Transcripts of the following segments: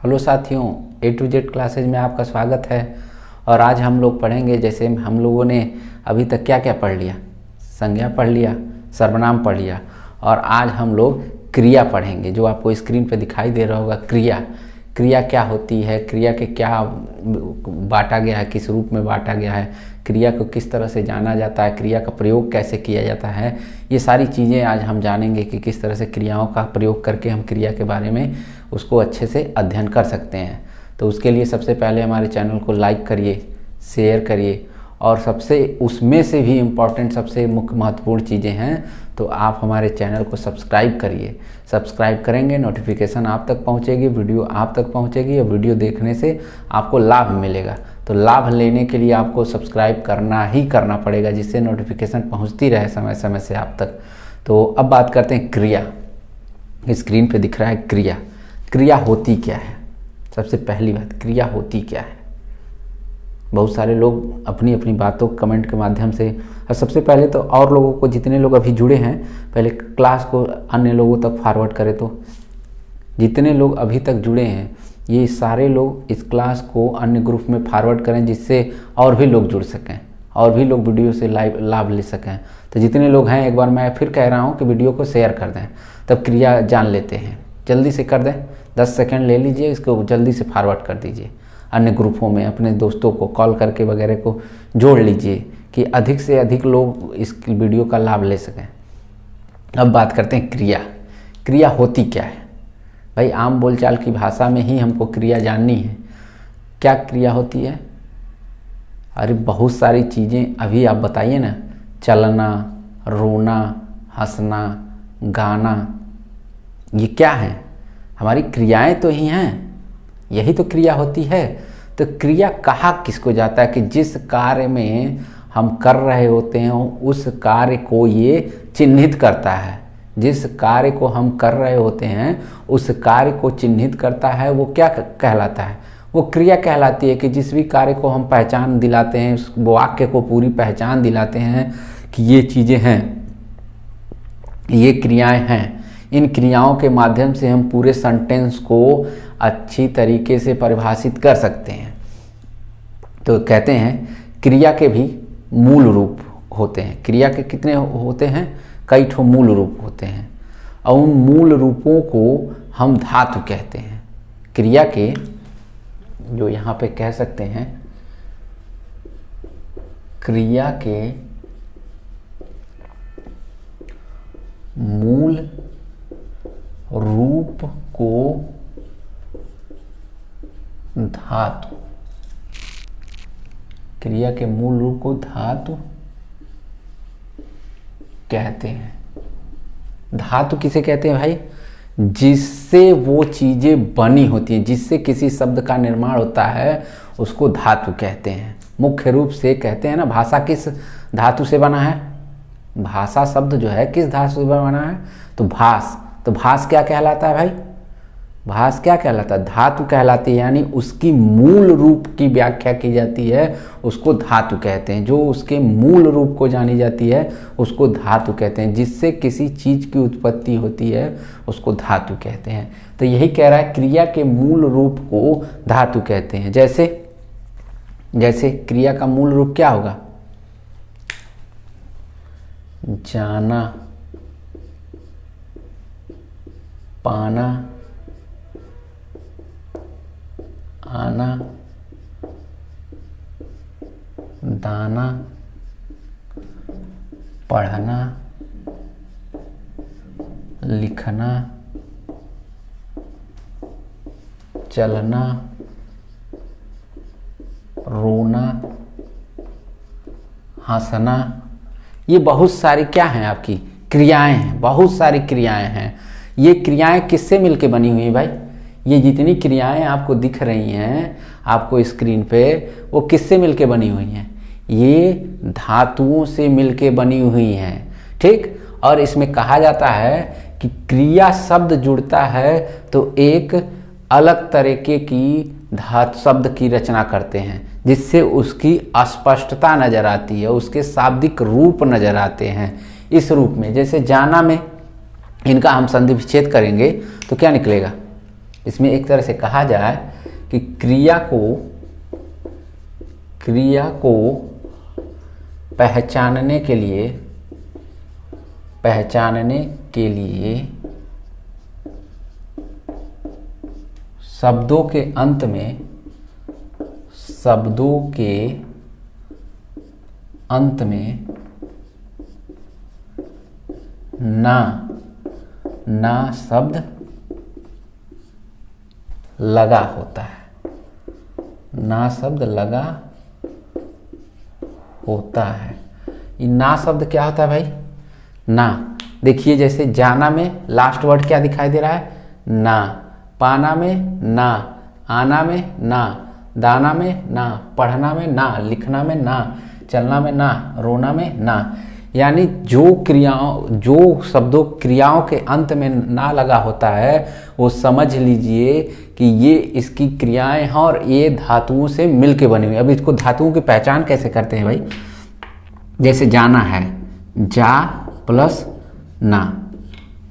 Hello साथियों, A to Z classes में आपका स्वागत है। और आज हम लोग पढ़ेंगे, जैसे हम लोगों ने अभी तक क्या क्या पढ़ लिया। संज्ञा पढ़ लिया, सर्वनाम पढ़ लिया, और आज हम लोग क्रिया पढ़ेंगे। जो आपको स्क्रीन पे दिखाई दे रहा होगा, क्रिया। क्रिया क्या होती है, क्रिया के क्या बांटा गया है, किस रूप में बांटा गया है, क्रिया को किस तरह से जाना जाता है, क्रिया का प्रयोग कैसे किया जाता है, ये सारी चीज़ें आज हम जानेंगे कि किस तरह से क्रियाओं का प्रयोग करके हम क्रिया के बारे में उसको अच्छे से अध्ययन कर सकते हैं। तो उसके लिए सबसे पहले हमारे चैनल को लाइक करिए, शेयर करिए, और सबसे उसमें से भी इम्पॉर्टेंट, सबसे मुख्य महत्वपूर्ण चीज़ें हैं तो आप हमारे चैनल को सब्सक्राइब करिए। सब्सक्राइब करेंगे, नोटिफिकेशन आप तक पहुंचेगी, वीडियो आप तक पहुंचेगी, और वीडियो देखने से आपको लाभ मिलेगा। तो लाभ लेने के लिए आपको सब्सक्राइब करना ही करना पड़ेगा, जिससे नोटिफिकेशन पहुंचती रहे समय समय से आप तक। तो अब बात करते हैं क्रिया। स्क्रीन पे दिख रहा है क्रिया। क्रिया होती क्या है? सबसे पहली बात, क्रिया होती क्या है? बहुत सारे लोग अपनी अपनी बातों कमेंट के माध्यम से, और सबसे पहले तो और लोगों को, जितने लोग अभी जुड़े हैं, पहले क्लास को अन्य लोगों तक फॉरवर्ड करें। तो जितने लोग अभी तक जुड़े हैं, ये सारे लोग इस क्लास को अन्य ग्रुप में फॉरवर्ड करें, जिससे और भी लोग जुड़ सकें, और भी लोग वीडियो से लाभ ले सकें। तो जितने लोग हैं, एक बार मैं फिर कह रहा हूँ कि वीडियो को शेयर कर दें, तब क्रिया जान लेते हैं। जल्दी से कर दें, 10 सेकंड ले लीजिए, इसको जल्दी से फॉरवर्ड कर दीजिए अन्य ग्रुपों में। अपने दोस्तों को कॉल करके वगैरह को जोड़ लीजिए कि अधिक से अधिक लोग इस वीडियो का लाभ ले सकें। अब बात करते हैं क्रिया। क्रिया होती क्या है? भाई, आम बोलचाल की भाषा में ही हमको क्रिया जाननी है। क्या क्रिया होती है? अरे बहुत सारी चीज़ें, अभी आप बताइए ना। चलना, रोना, हंसना, गाना, ये क्या है? हमारी क्रियाएं तो ही हैं, यही तो क्रिया होती है। तो क्रिया कहा किसको जाता है? कि जिस कार्य में हम कर रहे होते हैं उस कार्य को ये चिन्हित करता है। जिस कार्य को हम कर रहे होते हैं उस कार्य को चिन्हित करता है, वो क्या कहलाता है? वो क्रिया कहलाती है। कि जिस भी कार्य को हम पहचान दिलाते हैं, उस वाक्य को पूरी पहचान दिलाते हैं कि ये चीज़ें हैं, ये क्रियाएं हैं। इन क्रियाओं के माध्यम से हम पूरे सेंटेंस को अच्छी तरीके से परिभाषित कर सकते हैं। तो कहते हैं क्रिया के भी मूल रूप होते हैं। क्रिया के कितने होते हैं? कई ठो मूल रूप होते हैं, और उन मूल रूपों को हम धातु कहते हैं। क्रिया के, जो यहाँ पे कह सकते हैं, क्रिया के मूल रूप को धातु, क्रिया के मूल रूप को धातु कहते हैं। धातु किसे कहते हैं भाई? जिससे वो चीजें बनी होती हैं, जिससे किसी शब्द का निर्माण होता है, उसको धातु कहते हैं। मुख्य रूप से कहते हैं ना, भाषा किस धातु से बना है? भाषा शब्द जो है किस धातु से बना है? तो भास। तो भास क्या कहलाता है भाई? भास क्या कहलाता है? धातु कहलाती है। यानी उसकी मूल रूप की व्याख्या की जाती है, उसको धातु कहते हैं। जो उसके मूल रूप को जानी जाती है उसको धातु कहते हैं। जिससे किसी चीज की उत्पत्ति होती है उसको धातु कहते हैं। तो यही कह रहा है, क्रिया के मूल रूप को धातु कहते हैं। जैसे क्रिया का मूल रूप क्या होगा? जाना, पाना, आना, दाना, पढ़ना, लिखना, चलना, रोना, हंसना, ये बहुत सारी क्या हैं? आपकी क्रियाएं हैं। बहुत सारी क्रियाएं हैं। ये क्रियाएं किससे मिलके बनी हुई हैं भाई? ये जितनी क्रियाएं आपको दिख रही हैं आपको स्क्रीन पे, वो किससे मिलके बनी हुई हैं? ये धातुओं से मिलके बनी हुई हैं। ठीक। और इसमें कहा जाता है कि क्रिया शब्द जुड़ता है तो एक अलग तरीके की धातु शब्द की रचना करते हैं, जिससे उसकी अस्पष्टता नजर आती है, उसके शाब्दिक रूप नजर आते हैं। इस रूप में, जैसे जाना में इनका हम संधि विच्छेद करेंगे तो क्या निकलेगा? इसमें एक तरह से कहा जाए कि क्रिया को पहचानने के लिए शब्दों के अंत में ना शब्द लगा होता है। ना शब्द लगा होता है। ये ना शब्द क्या होता है भाई? ना। देखिए जैसे जाना में लास्ट वर्ड क्या दिखाई दे रहा है? ना। पाना में ना, आना में ना, दाना में ना, पढ़ना में ना, लिखना में ना, चलना में ना, रोना में ना। यानी जो शब्दों क्रियाओं के अंत में ना लगा होता है वो समझ लीजिए कि ये इसकी क्रियाएं हैं और ये धातुओं से मिलके बनी हुई। अब इसको धातुओं की पहचान कैसे करते हैं भाई? जैसे जाना है, जा प्लस ना,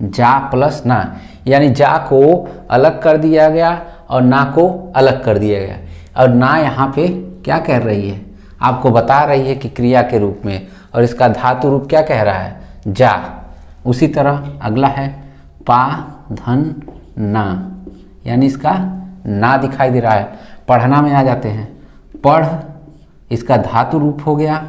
जा प्लस ना, यानी जा को अलग कर दिया गया और ना को अलग कर दिया गया। और ना यहाँ पे क्या कह रही है? आपको बता रही है कि क्रिया के रूप में, और इसका धातु रूप क्या कह रहा है? जा। उसी तरह अगला है पा धन ना, यानी इसका ना दिखाई दे रहा है। पढ़ना में आ जाते हैं, पढ़ इसका धातु रूप हो गया,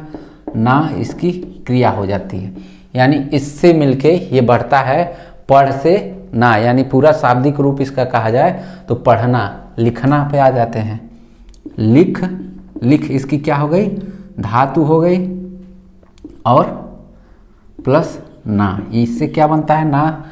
ना इसकी क्रिया हो जाती है। यानी इससे मिलके ये बढ़ता है पढ़ से ना, यानी पूरा शाब्दिक रूप इसका कहा जाए तो पढ़ना। लिखना पे आ जाते हैं, लिख इसकी क्या हो गई? धातु हो गई और प्लस ना, इससे क्या बनता है? ना।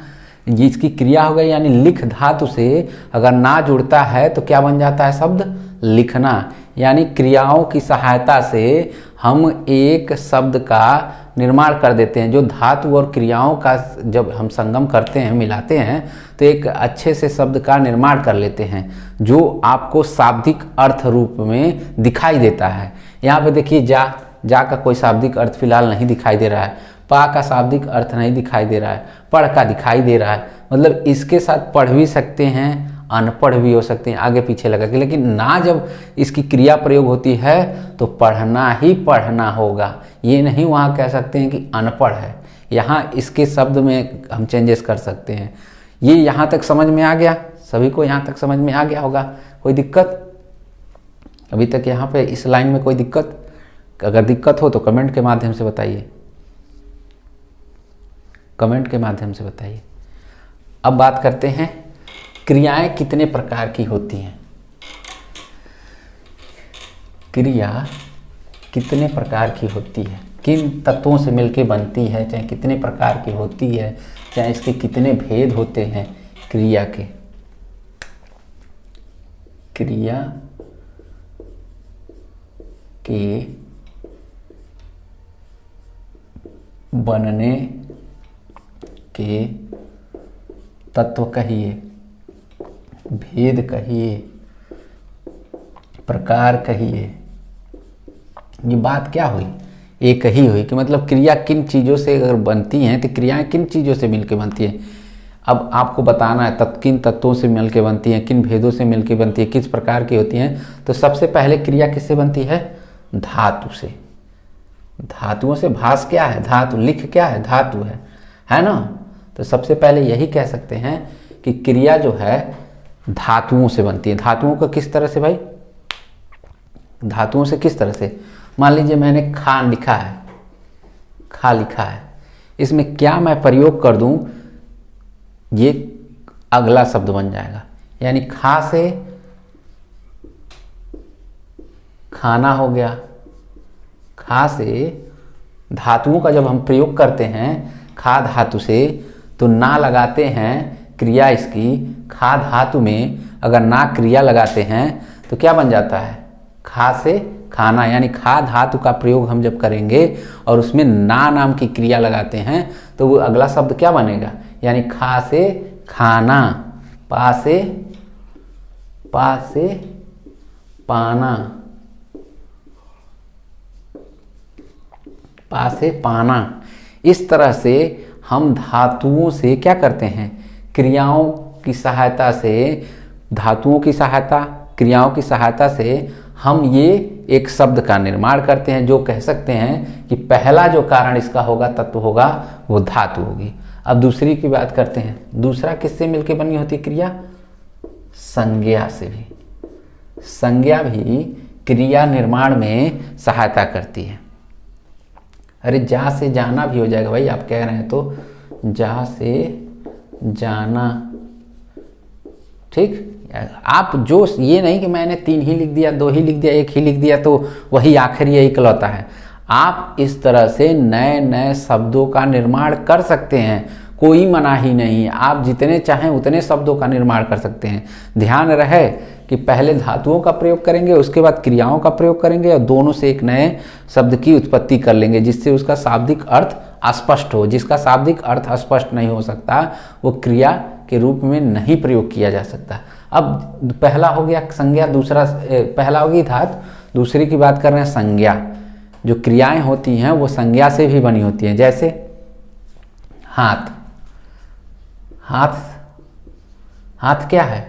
इसकी क्रिया हो गई, यानी लिख धातु से अगर ना जुड़ता है तो क्या बन जाता है शब्द? लिखना। यानी क्रियाओं की सहायता से हम एक शब्द का निर्माण कर देते हैं। जो धातु और क्रियाओं का जब हम संगम करते हैं, मिलाते हैं, तो एक अच्छे से शब्द का निर्माण कर लेते हैं जो आपको शाब्दिक अर्थ रूप में दिखाई देता है। यहाँ पे देखिए जा का कोई शाब्दिक अर्थ फिलहाल नहीं दिखाई दे रहा है, पा का शाब्दिक अर्थ नहीं दिखाई दे रहा है, पढ़ का दिखाई दे रहा है। मतलब इसके साथ पढ़ भी सकते हैं, अनपढ़ भी हो सकते हैं आगे पीछे लगा के, लेकिन ना जब इसकी क्रिया प्रयोग होती है तो पढ़ना ही पढ़ना होगा। ये नहीं वहाँ कह सकते हैं कि अनपढ़ है, यहाँ इसके शब्द में हम चेंजेस कर सकते हैं। ये यहाँ तक समझ में आ गया? सभी को यहाँ तक समझ में आ गया होगा? कोई दिक्कत अभी तक यहाँ पे इस लाइन में? कोई दिक्कत? अगर दिक्कत हो तो कमेंट के माध्यम से बताइए, कमेंट के माध्यम से बताइए। अब बात करते हैं क्रियाएं कितने प्रकार की होती हैं। क्रिया कितने प्रकार की होती है, किन तत्वों से मिलके बनती है, चाहे कितने प्रकार की होती है, चाहे इसके कितने भेद होते हैं। क्रिया के बनने के तत्व कहिए, भेद कहिए, प्रकार कहिए। ये बात क्या हुई? एक ही हुई कि मतलब क्रिया किन चीज़ों से अगर बनती हैं तो क्रियाएं किन चीज़ों से मिलके बनती हैं। अब आपको बताना है किन तत्वों से मिलके बनती हैं, किन भेदों से मिलके बनती है, किस प्रकार की होती हैं। तो सबसे पहले क्रिया किससे बनती है? धातु से। धातुओं से। भास क्या है? धातु। लिख क्या है? धातु है ना। तो सबसे पहले यही कह सकते हैं कि क्रिया जो है धातुओं से बनती है। धातुओं को किस तरह से भाई? धातुओं से किस तरह से? मान लीजिए मैंने खा लिखा है, खा लिखा है, इसमें क्या मैं प्रयोग कर दूं, ये अगला शब्द बन जाएगा। यानी खा से खाना हो गया। खा से धातुओं का जब हम प्रयोग करते हैं खा धातु से, तो ना लगाते हैं क्रिया इसकी। खा धातु में अगर ना क्रिया लगाते हैं तो क्या बन जाता है? खा से खाना। यानी खा धातु का प्रयोग हम जब करेंगे और उसमें ना नाम की क्रिया लगाते हैं तो वो अगला शब्द क्या बनेगा? यानी खा से खाना, पा से पाना, पा से पाना। इस तरह से हम धातुओं से क्या करते हैं? क्रियाओं की सहायता से धातुओं की सहायता, क्रियाओं की सहायता से हम ये एक शब्द का निर्माण करते हैं, जो कह सकते हैं कि पहला जो कारण इसका होगा, तत्व होगा, वो धातु होगी। अब दूसरी की बात करते हैं। दूसरा किससे मिलकर बनी होती क्रिया? संज्ञा से भी। संज्ञा भी क्रिया निर्माण में सहायता करती है। अरे जा से जाना भी हो जाएगा भाई, आप कह रहे हैं तो जा से जाना, ठीक। आप जो ये नहीं कि मैंने 3 ही लिख दिया, 2 ही लिख दिया, 1 ही लिख दिया तो वही आखिरी यही इकलौता है। आप इस तरह से नए नए शब्दों का निर्माण कर सकते हैं, कोई मनाही नहीं। आप जितने चाहें उतने शब्दों का निर्माण कर सकते हैं। ध्यान रहे कि पहले धातुओं का प्रयोग करेंगे, उसके बाद क्रियाओं का प्रयोग करेंगे और दोनों से एक नए शब्द की उत्पत्ति कर लेंगे, जिससे उसका शाब्दिक अर्थ अस्पष्ट हो। जिसका शाब्दिक अर्थ अस्पष्ट नहीं हो सकता वो क्रिया के रूप में नहीं प्रयोग किया जा सकता। अब पहला हो गया संज्ञा, दूसरा पहला होगी धातु, दूसरी की बात कर रहे हैं संज्ञा। जो क्रियाएं होती हैं वो संज्ञा से भी बनी होती हैं। जैसे हाथ, हाथ, हाथ क्या है?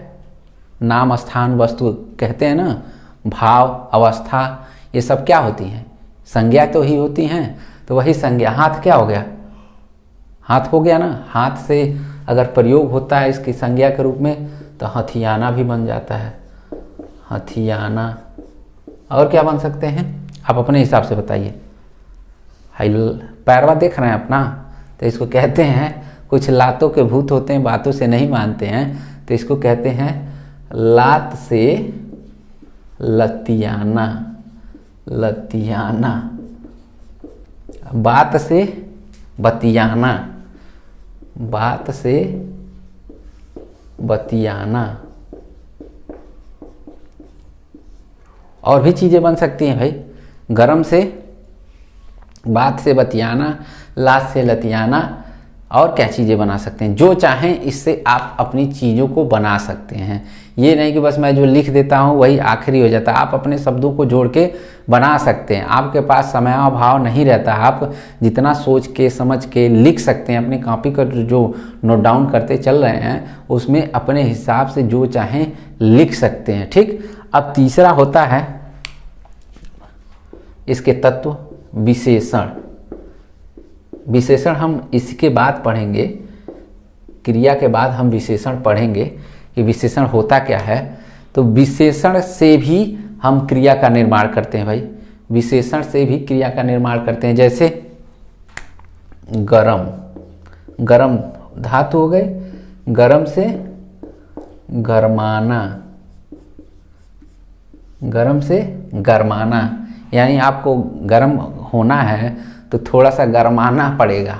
नाम, स्थान, वस्तु कहते हैं ना, भाव, अवस्था, ये सब क्या होती हैं? संज्ञा तो ही होती हैं। तो वही संज्ञा, हाथ क्या हो गया? हाथ हो गया ना। हाथ से अगर प्रयोग होता है इसकी संज्ञा के रूप में तो हथियाना भी बन जाता है, हथियाना। और क्या बन सकते हैं आप अपने हिसाब से बताइए। पैरवा देख रहे हैं अपना, तो इसको कहते हैं, कुछ लातों के भूत होते हैं, बातों से नहीं मानते हैं, तो इसको कहते हैं लात से लतियाना, लतियाना। बात से बतियाना, बात से बतियाना। और भी चीज़ें बन सकती हैं भाई। गरम से बात से बतियाना, लात से लतियाना। और क्या चीज़ें बना सकते हैं? जो चाहें इससे आप अपनी चीज़ों को बना सकते हैं। ये नहीं कि बस मैं जो लिख देता हूँ वही आखिरी हो जाता है। आप अपने शब्दों को जोड़ के बना सकते हैं। आपके पास समयाभाव नहीं रहता, आप जितना सोच के समझ के लिख सकते हैं। अपनी कॉपी पर जो नोट डाउन करते चल रहे हैं उसमें अपने हिसाब से जो चाहें लिख सकते हैं, ठीक। अब तीसरा होता है इसके तत्व, विशेषण। विशेषण हम इसके बाद पढ़ेंगे, क्रिया के बाद हम विशेषण पढ़ेंगे कि विशेषण होता क्या है। तो विशेषण से भी हम क्रिया का निर्माण करते हैं भाई, विशेषण से भी क्रिया का निर्माण करते हैं। जैसे गरम, गरम धातु हो गए, गरम से गरमाना, गरम से गरमाना। यानी आपको गरम होना है तो थोड़ा सा गरमाना पड़ेगा।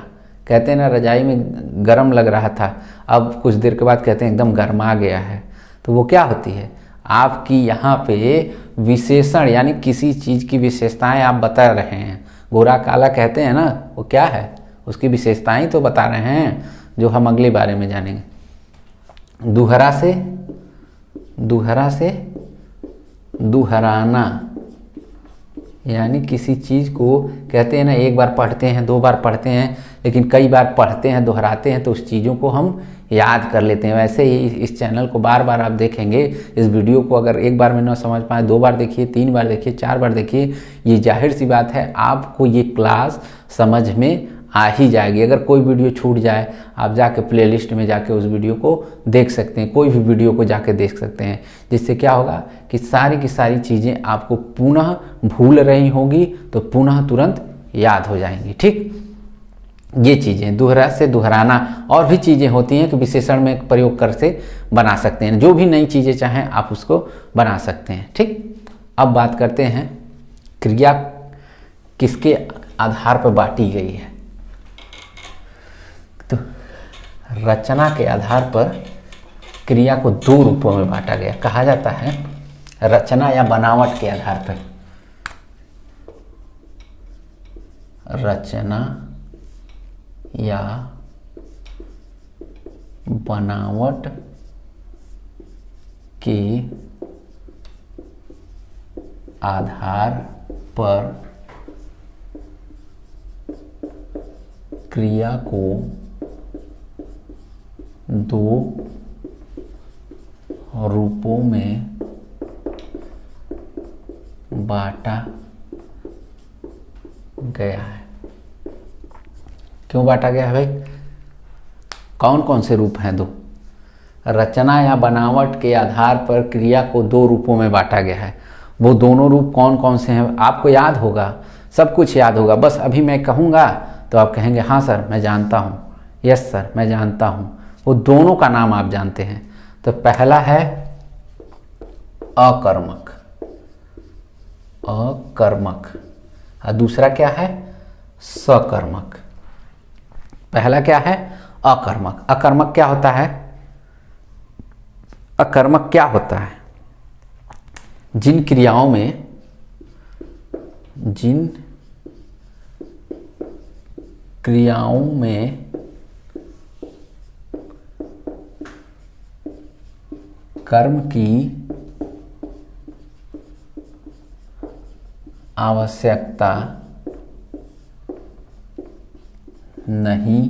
कहते हैं ना, रजाई में गरम लग रहा था, अब कुछ देर के बाद कहते हैं एकदम गर्मा गया है। तो वो क्या होती है? आपकी यहाँ पे विशेषण, यानी किसी चीज़ की विशेषताएं आप बता रहे हैं। गोरा काला कहते हैं ना, वो क्या है? उसकी विशेषताएं तो बता रहे हैं, जो हम अगले बारे में जानेंगे। दुहरा से, दुहरा से दुहराना, यानी किसी चीज़ को कहते हैं ना, एक बार पढ़ते हैं, 2 बार पढ़ते हैं, लेकिन कई बार पढ़ते हैं, दोहराते हैं तो उस चीज़ों को हम याद कर लेते हैं। वैसे ही इस चैनल को बार बार आप देखेंगे, इस वीडियो को अगर एक बार में ना समझ पाए, 2 बार देखिए, 3 बार देखिए, 4 बार देखिए, ये जाहिर सी बात है आपको ये क्लास समझ में आ ही जाएगी। अगर कोई वीडियो छूट जाए, आप जाके प्लेलिस्ट में जाके उस वीडियो को देख सकते हैं, कोई भी वीडियो को जाके देख सकते हैं, जिससे क्या होगा कि सारी की सारी चीज़ें आपको पुनः भूल रही होंगी तो पुनः तुरंत याद हो जाएंगी, ठीक। ये चीज़ें दोहरा से दोहराना। और भी चीज़ें होती हैं कि विशेषण में प्रयोग कर से बना सकते हैं। जो भी नई चीज़ें चाहें आप उसको बना सकते हैं, ठीक। अब बात करते हैं क्रिया किसके आधार पर बांटी गई है। तो रचना के आधार पर क्रिया को 2 रूपों में बांटा गया। कहा जाता है रचना या बनावट के आधार पर। रचना या बनावट के आधार पर क्रिया को 2 रूपों में बांटा गया है। क्यों बांटा गया है भाई? कौन कौन से रूप हैं? दो। रचना या बनावट के आधार पर क्रिया को दो रूपों में बांटा गया है। वो दोनों रूप कौन कौन से हैं आपको याद होगा, सब कुछ याद होगा। बस अभी मैं कहूँगा तो आप कहेंगे हाँ सर मैं जानता हूँ, यस सर मैं जानता हूँ। वो दोनों का नाम आप जानते हैं। तो पहला है अकर्मक, अकर्मक, और दूसरा क्या है? सकर्मक। पहला क्या है? अकर्मक। अकर्मक क्या होता है? अकर्मक क्या होता है? जिन क्रियाओं में कर्म की आवश्यकता नहीं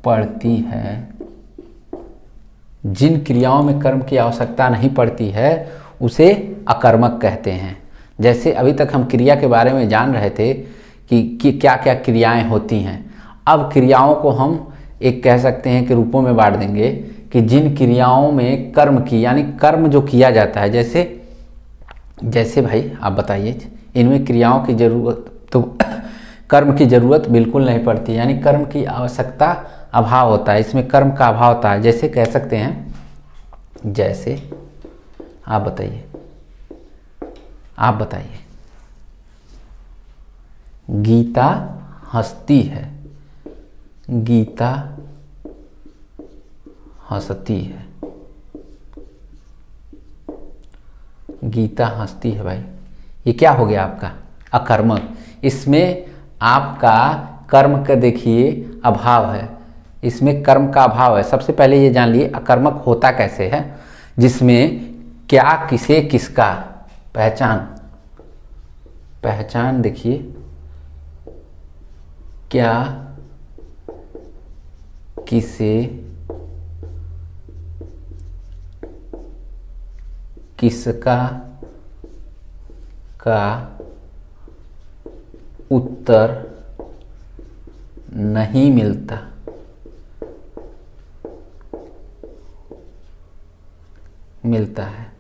पड़ती है, जिन क्रियाओं में कर्म की आवश्यकता नहीं पड़ती है उसे अकर्मक कहते हैं। जैसे अभी तक हम क्रिया के बारे में जान रहे थे कि क्या क्या क्रियाएं होती हैं। अब क्रियाओं को हम एक कह सकते हैं कि रूपों में बांट देंगे कि जिन क्रियाओं में कर्म की, यानी कर्म जो किया जाता है, जैसे भाई आप बताइए, इनमें क्रियाओं की जरूरत तो कर्म की जरूरत बिल्कुल नहीं पड़ती, यानी कर्म की आवश्यकता अभाव होता है, इसमें कर्म का अभाव होता है। जैसे कह सकते हैं, जैसे आप बताइए, गीता हंसती है, गीता हंसती है, गीता हंसती है भाई, ये क्या हो गया आपका? अकर्मक। इसमें आपका कर्म का देखिए अभाव है, इसमें कर्म का अभाव है। सबसे पहले ये जान लिए अकर्मक होता कैसे है, जिसमें क्या किसे किसका पहचान देखिए, क्या किसे किसका का उत्तर नहीं मिलता, है।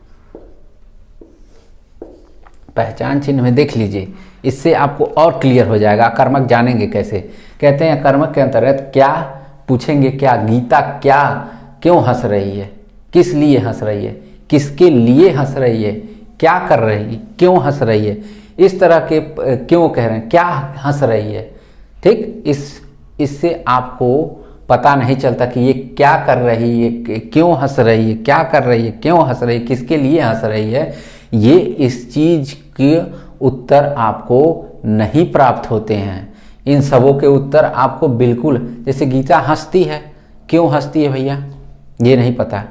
पहचान चिन्ह में देख लीजिए, इससे आपको और क्लियर हो जाएगा। अकर्मक जानेंगे कैसे? कहते हैं अकर्मक के अंतर्गत क्या पूछेंगे, क्या गीता क्या क्यों हंस रही है, किस लिए हंस रही है, किसके लिए हंस रही है, क्या कर रही है, क्यों हंस रही है, इस तरह के क्यों कह रहे हैं, क्या हंस रही है। ठीक, इससे आपको पता नहीं चलता कि ये क्या कर रही है, क्यों हंस रही है, क्या कर रही है, क्यों हंस रही है, किसके लिए हंस रही है। ये इस चीज के उत्तर आपको नहीं प्राप्त होते हैं। इन सबों के उत्तर आपको बिल्कुल, जैसे गीता हंसती है, क्यों हंसती है भैया ये नहीं पता,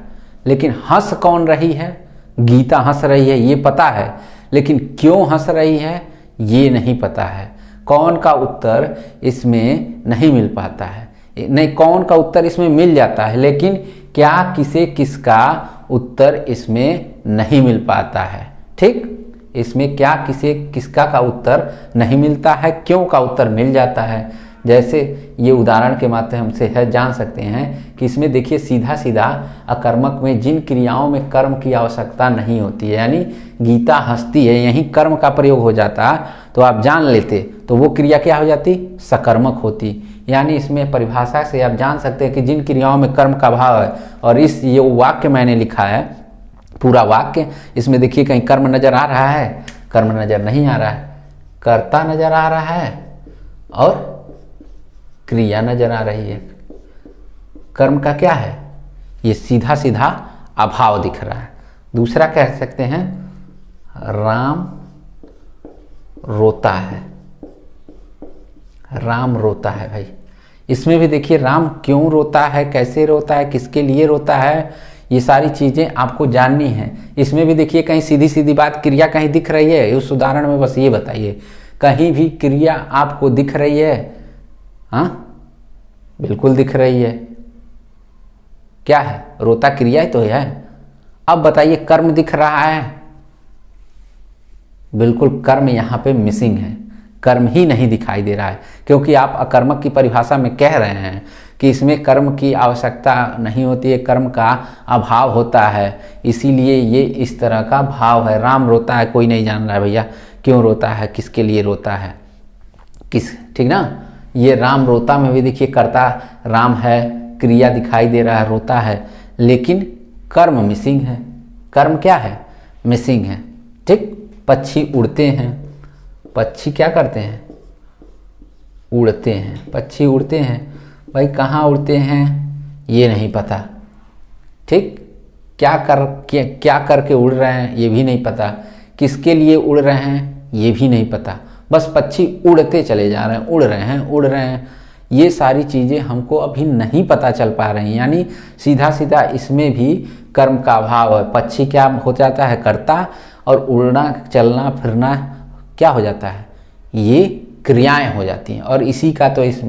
लेकिन हंस कौन रही है, गीता हंस रही है ये पता है, लेकिन क्यों हंस रही है ये नहीं पता है। कौन का उत्तर इसमें नहीं मिल पाता है, नहीं कौन का उत्तर इसमें मिल जाता है, लेकिन क्या किसे किसका उत्तर इसमें नहीं मिल पाता है। ठीक, इसमें क्या किसे किसका का उत्तर नहीं मिलता है, क्यों का उत्तर मिल जाता है। जैसे ये उदाहरण के माध्यम से है जान सकते हैं कि इसमें देखिए सीधा सीधा अकर्मक में जिन क्रियाओं में कर्म की आवश्यकता नहीं होती है, यानी गीता हंसती है, यहीं कर्म का प्रयोग हो जाता तो आप जान लेते, तो वो क्रिया क्या हो जाती, सकर्मक होती। यानी इसमें परिभाषा से आप जान सकते हैं कि जिन क्रियाओं में कर्म का भाव है, और इस ये वाक्य मैंने लिखा है पूरा वाक्य, इसमें देखिए कहीं कर्म नजर आ रहा है, कर्म नजर नहीं आ रहा है, कर्ता नजर आ रहा है और क्रिया नजर आ रही है। कर्म का क्या है, ये सीधा सीधा अभाव दिख रहा है। दूसरा कह सकते हैं राम रोता है, राम रोता है भाई। इसमें भी देखिए राम क्यों रोता है, कैसे रोता है, किसके लिए रोता है, ये सारी चीजें आपको जाननी है। इसमें भी देखिए कहीं सीधी सीधी बात क्रिया कहीं दिख रही है, उस उदाहरण में बस ये बताइए कहीं भी क्रिया आपको दिख रही है? हाँ बिल्कुल दिख रही है। क्या है? रोता क्रिया ही तो है। अब बताइए कर्म दिख रहा है? बिल्कुल कर्म यहाँ पे मिसिंग है, कर्म ही नहीं दिखाई दे रहा है, क्योंकि आप अकर्मक की परिभाषा में कह रहे हैं कि इसमें कर्म की आवश्यकता नहीं होती है, कर्म का अभाव होता है, इसीलिए ये इस तरह का भाव है। राम रोता है, कोई नहीं जान रहा है भैया क्यों रोता है, किसके लिए रोता है, ठीक ना। ये राम रोता में भी देखिए कर्ता राम है, क्रिया दिखाई दे रहा है, रोता है, लेकिन कर्म मिसिंग है। कर्म क्या है? मिसिंग है। ठीक। पक्षी उड़ते हैं, पक्षी क्या करते हैं? उड़ते हैं। पक्षी उड़ते हैं, भाई कहाँ उड़ते हैं ये नहीं पता। ठीक। क्या करके उड़ रहे हैं ये भी नहीं पता, किसके लिए उड़ रहे हैं ये भी नहीं पता, बस पक्षी उड़ते चले जा रहे हैं, उड़ रहे हैं। ये सारी चीज़ें हमको अभी नहीं पता चल पा रही हैं, यानी सीधा सीधा इसमें भी कर्म का अभाव है। पक्षी क्या हो जाता है? कर्ता, और उड़ना चलना फिरना क्या हो जाता है? ये क्रियाएं हो जाती हैं, और इसी का तो इस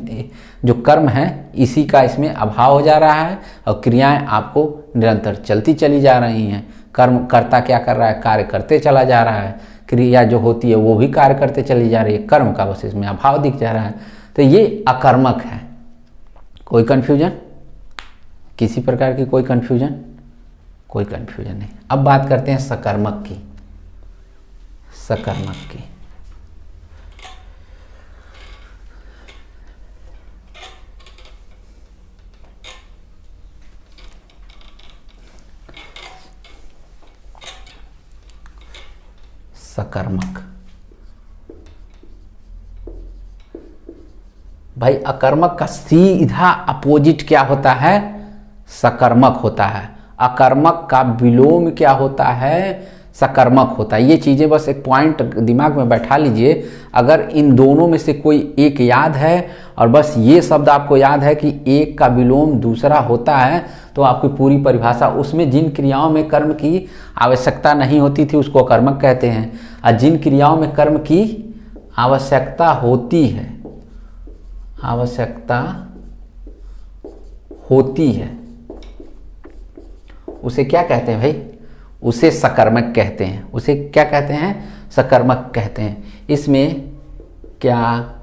जो कर्म है इसी का इसमें अभाव हो जा रहा है, और क्रियाएं आपको निरंतर चलती चली जा रही हैं। कर्म कर्ता क्या कर रहा है? कार्य करते चला जा रहा है, क्रिया जो होती है वो भी कार्य करते चली जा रही है, कर्म का बस इसमें अभाव दिख जा रहा है, तो ये अकर्मक है। कोई कन्फ्यूजन? किसी प्रकार की कोई कन्फ्यूजन? कोई कन्फ्यूजन नहीं। अब बात करते हैं सकर्मक की। सकर्मक की सकर्मक भाई, अकर्मक का सीधा अपोजिट क्या होता है? सकर्मक होता है। अकर्मक का विलोम क्या होता है? सकर्मक होता है। ये चीज़ें बस एक पॉइंट दिमाग में बैठा लीजिए। अगर इन दोनों में से कोई एक याद है और बस ये शब्द आपको याद है कि एक का विलोम दूसरा होता है, तो आपकी पूरी परिभाषा, उसमें जिन क्रियाओं में कर्म की आवश्यकता नहीं होती थी उसको अकर्मक कहते हैं, और जिन क्रियाओं में कर्म की आवश्यकता होती है, आवश्यकता होती है, उसे क्या कहते हैं भाई? उसे सकर्मक कहते हैं। उसे क्या कहते हैं? सकर्मक कहते हैं। इसमें क्या,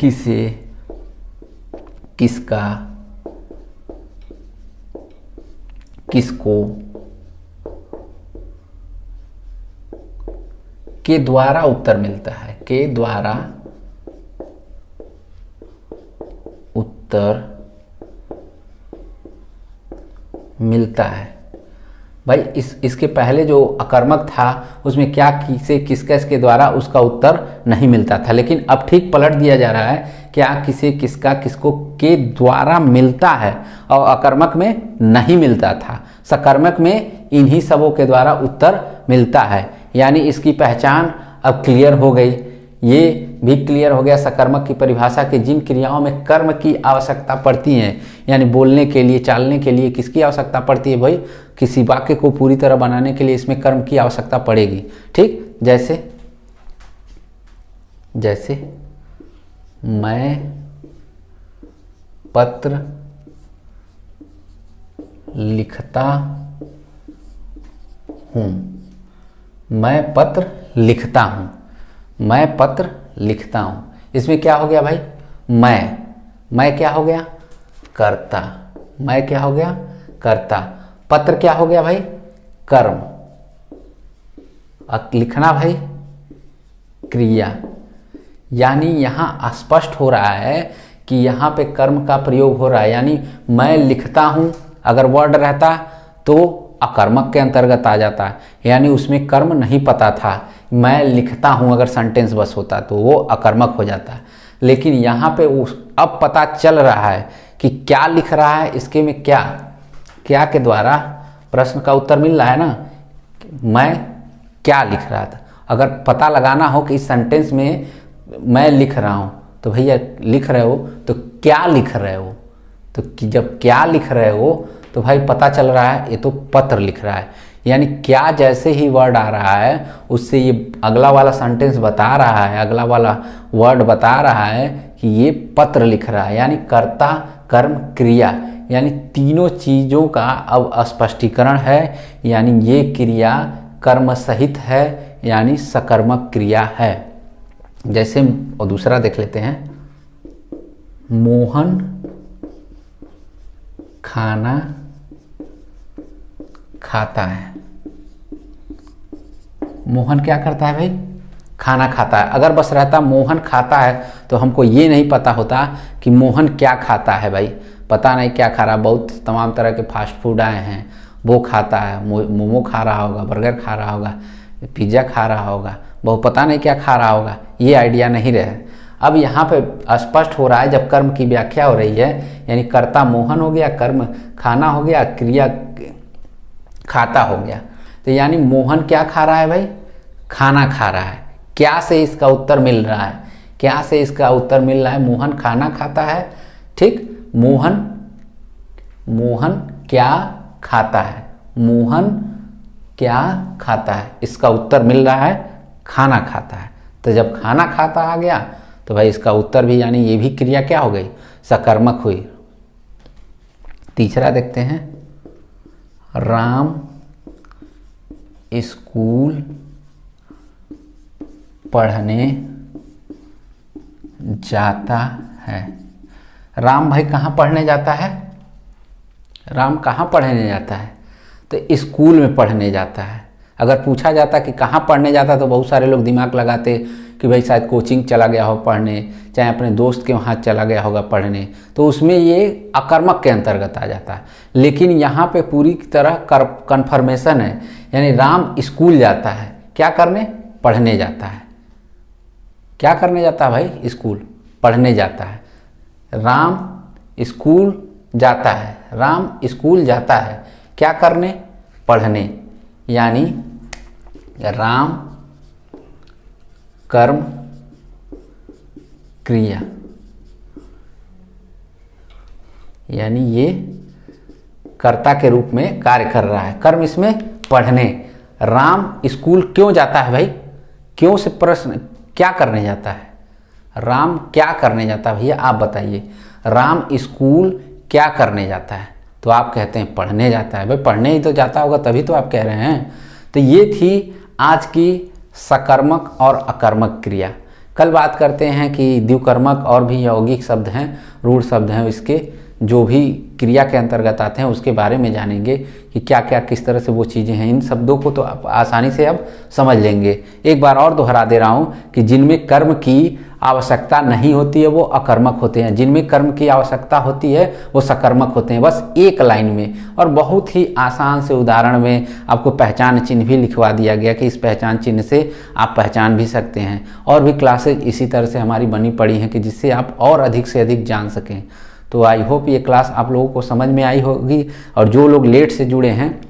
किसे, किसका, किसको के द्वारा उत्तर मिलता है, के द्वारा उत्तर मिलता है। भाई इसके पहले जो अकर्मक था उसमें क्या, किसे, किसका, इसके द्वारा उसका उत्तर नहीं मिलता था, लेकिन अब ठीक पलट दिया जा रहा है, क्या, किसे, किसका, किसको के द्वारा मिलता है, और अकर्मक में नहीं मिलता था। सकर्मक में इन्हीं सबों के द्वारा उत्तर मिलता है, यानी इसकी पहचान अब क्लियर हो गई। ये भी क्लियर हो गया सकर्मक की परिभाषा के जिन क्रियाओं में कर्म की आवश्यकता पड़ती है, यानी बोलने के लिए, चालने के लिए किसकी आवश्यकता पड़ती है भाई? किसी वाक्य को पूरी तरह बनाने के लिए इसमें कर्म की आवश्यकता पड़ेगी। ठीक। जैसे मैं पत्र लिखता हूँ, मैं पत्र लिखता हूँ, मैं पत्र लिखता हूँ। इसमें क्या हो गया भाई? मैं क्या हो गया? कर्ता। मैं क्या हो गया? कर्ता। पत्र क्या हो गया भाई? कर्म। लिखना भाई क्रिया। यानी यहाँ स्पष्ट हो रहा है कि यहाँ पे कर्म का प्रयोग हो रहा है, यानी मैं लिखता हूँ अगर वर्ड रहता तो अकर्मक के अंतर्गत आ जाता है, यानी उसमें कर्म नहीं पता था। मैं लिखता हूँ अगर सेंटेंस बस होता तो वो अकर्मक हो जाता है, लेकिन यहाँ पे अब पता चल रहा है कि क्या लिख रहा है, इसके में क्या के द्वारा प्रश्न का उत्तर मिल रहा है ना, मैं क्या लिख रहा था। अगर पता लगाना हो कि इस सेंटेंस में मैं लिख रहा हूँ, तो भैया लिख रहे हो तो क्या लिख रहे हो, तो जब क्या लिख रहे हो तो भाई पता चल रहा है ये तो पत्र लिख रहा है, यानी क्या जैसे ही वर्ड आ रहा है उससे ये अगला वाला सेंटेंस बता रहा है, अगला वाला वर्ड बता रहा है कि ये पत्र लिख रहा है, यानी कर्ता कर्म, क्रिया, यानी तीनों चीज़ों का अब स्पष्टीकरण है। यानी ये क्रिया कर्म सहित है, यानी सकर्मक क्रिया है। जैसे और दूसरा देख लेते हैं, मोहन खाना खाता है। मोहन क्या करता है भाई? खाना खाता है। अगर बस रहता मोहन खाता है तो हमको ये नहीं पता होता कि मोहन क्या खाता है। भाई पता नहीं क्या खा रहा, बहुत तमाम तरह के फास्ट फूड आए हैं, वो खाता है, मोमो खा रहा होगा, बर्गर खा रहा होगा, पिज़्ज़ा खा रहा होगा, वो पता नहीं क्या खा रहा होगा, ये आइडिया नहीं रहे। अब यहाँ पे स्पष्ट हो रहा है जब कर्म की व्याख्या हो रही है, यानी कर्ता मोहन हो गया, कर्म खाना हो गया, क्रिया खाता हो गया। तो यानी मोहन क्या खा रहा है भाई? खाना खा रहा है। क्या से इसका उत्तर मिल रहा है? क्या से इसका उत्तर मिल रहा है? मोहन खाना खाता है। ठीक, मोहन क्या खाता है? मोहन क्या खाता है? इसका उत्तर मिल रहा है खाना खाता है। तो जब खाना खाता आ गया तो भाई इसका उत्तर भी, यानी ये भी क्रिया क्या हो गई? सकर्मक हुई। तीसरा देखते हैं, राम स्कूल पढ़ने जाता है। राम भाई कहाँ पढ़ने जाता है? राम कहाँ पढ़ने जाता है? तो स्कूल में पढ़ने जाता है। अगर पूछा जाता कि कहाँ पढ़ने जाता तो बहुत सारे लोग दिमाग लगाते कि भाई शायद कोचिंग चला गया हो पढ़ने, चाहे अपने दोस्त के वहाँ चला गया होगा पढ़ने, तो उसमें ये अकर्मक के अंतर्गत आ जाता है। लेकिन यहाँ पे पूरी तरह कन्फर्मेशन है, यानी राम स्कूल जाता है। क्या करने? पढ़ने जाता है। क्या करने जाता है भाई? स्कूल पढ़ने जाता है। राम स्कूल जाता है। राम स्कूल जाता है क्या करने? पढ़ने। यानी राम कर्म क्रिया, यानी ये कर्ता के रूप में कार्य कर रहा है। कर्म इसमें पढ़ने। राम स्कूल क्यों जाता है भाई? क्यों से प्रश्न, क्या करने जाता है? राम क्या करने जाता है भैया आप बताइए। राम स्कूल क्या करने जाता है? तो आप कहते हैं पढ़ने जाता है। भाई पढ़ने ही तो जाता होगा, तभी तो आप कह रहे हैं। तो ये थी आज की सकर्मक और अकर्मक क्रिया। कल बात करते हैं कि द्विकर्मक और भी यौगिक शब्द हैं, रूढ़ शब्द हैं, इसके जो भी क्रिया के अंतर्गत आते हैं उसके बारे में जानेंगे कि क्या क्या किस तरह से वो चीज़ें हैं। इन शब्दों को तो आप आसानी से अब समझ लेंगे। एक बार और दोहरा दे रहा हूँ कि जिनमें कर्म की आवश्यकता नहीं होती है वो अकर्मक होते हैं, जिनमें कर्म की आवश्यकता होती है वो सकर्मक होते हैं। बस एक लाइन में और बहुत ही आसान से उदाहरण में आपको पहचान चिन्ह भी लिखवा दिया गया कि इस पहचान चिन्ह से आप पहचान भी सकते हैं। और भी क्लासेज इसी तरह से हमारी बनी पड़ी हैं कि जिससे आप और अधिक से अधिक जान सकें। तो आई होप ये क्लास आप लोगों को समझ में आई होगी। और जो लोग लेट से जुड़े हैं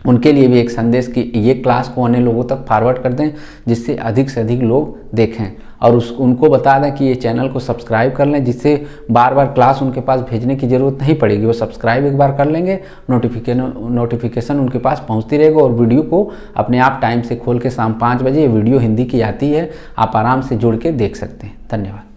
उनके लिए भी एक संदेश कि ये क्लास को अन्य लोगों तक फॉरवर्ड कर दें, जिससे अधिक से अधिक लोग देखें। और उनको बता दें कि ये चैनल को सब्सक्राइब कर लें, जिससे बार बार क्लास उनके पास भेजने की ज़रूरत नहीं पड़ेगी। वो सब्सक्राइब एक बार कर लेंगे, नोटिफिकेशन उनके पास पहुंचती रहेगा। और वीडियो को अपने आप टाइम से खोल के शाम 5 बजे ये वीडियो हिंदी की आती है, आप आराम से जुड़ के देख सकते हैं। धन्यवाद।